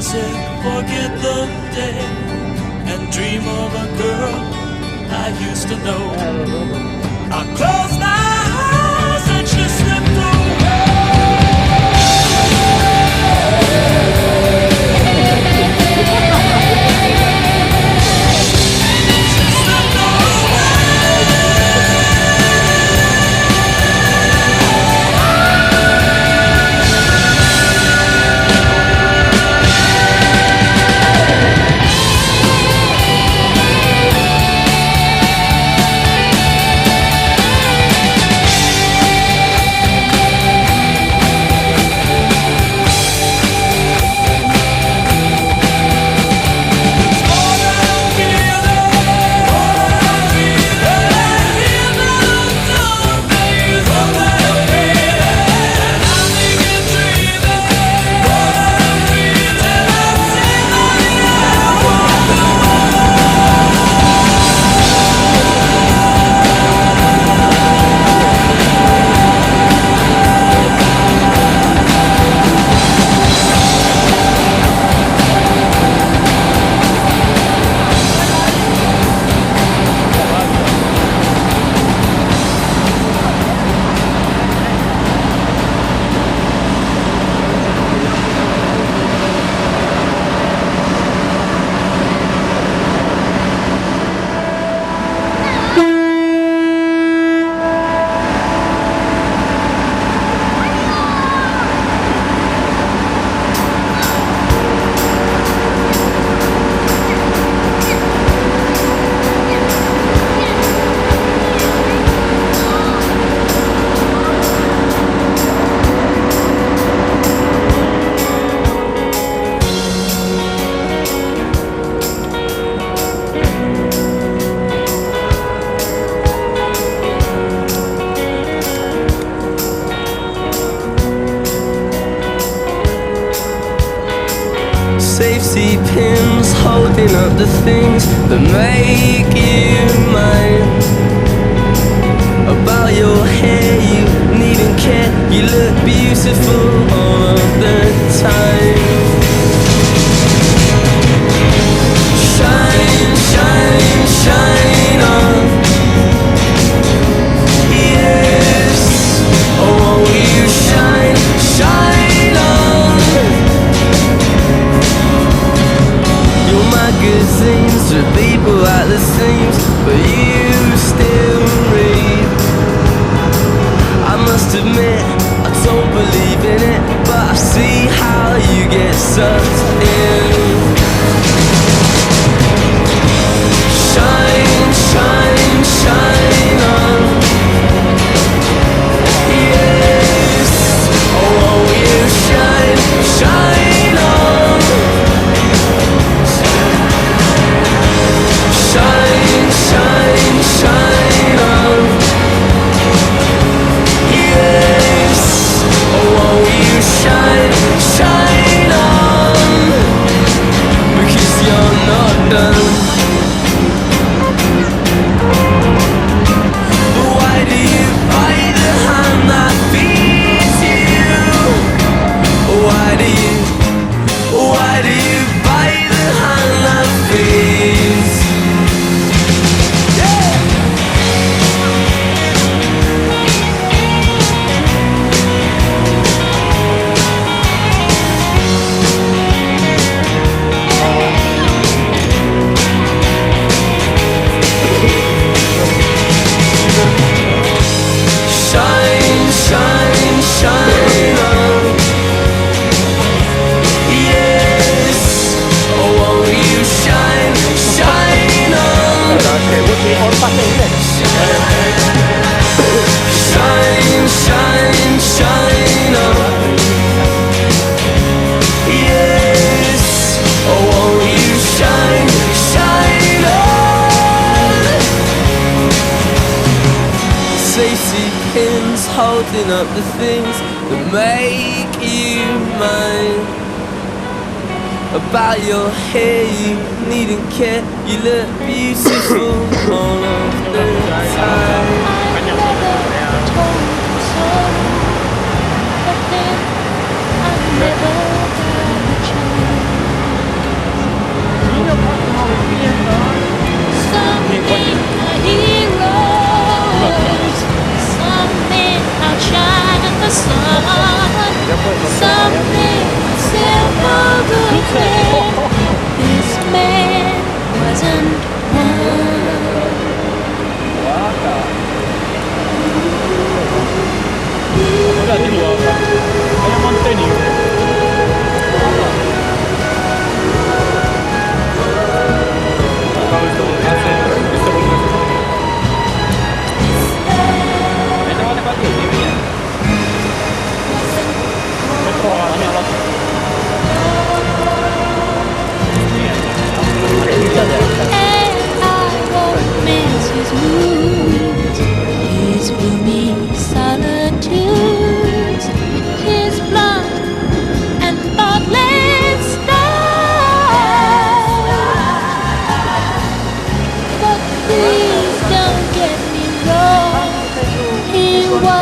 music, forget the day, and dream of a girl I used to know. I close my eyes and she slipped away. Safety pins holding up the things that make you mine. About your hair, you needn't care. You look beautiful all of the time. Shine, shine, shine on. Yes, oh won't you shine, shine on. Your magazines with people at the seams, but you still read. I must admit, I don't believe in it, but I see how you get sucked in. Shine, shine, shine on. Yes, oh won't you shine, shine on. Shine, shine, shine on. Yes, oh won't you shine, shine on. Because you're not done. But why do you bite the hand that feeds you? Why do you bite the hand that feeds? Shine, shine, shine on. Yes, oh won't you shine, shine on. Shine, shine, shine on. Yes, oh won't you shine, shine on. Safety pins holding up the things that make you mine. About your hair, you needn't care. You look beautiful all of the time. Never got a chance.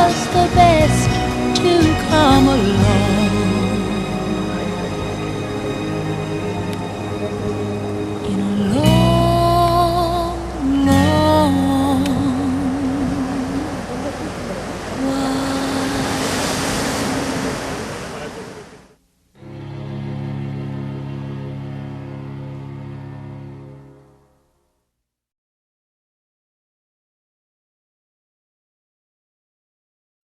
was the best to come along.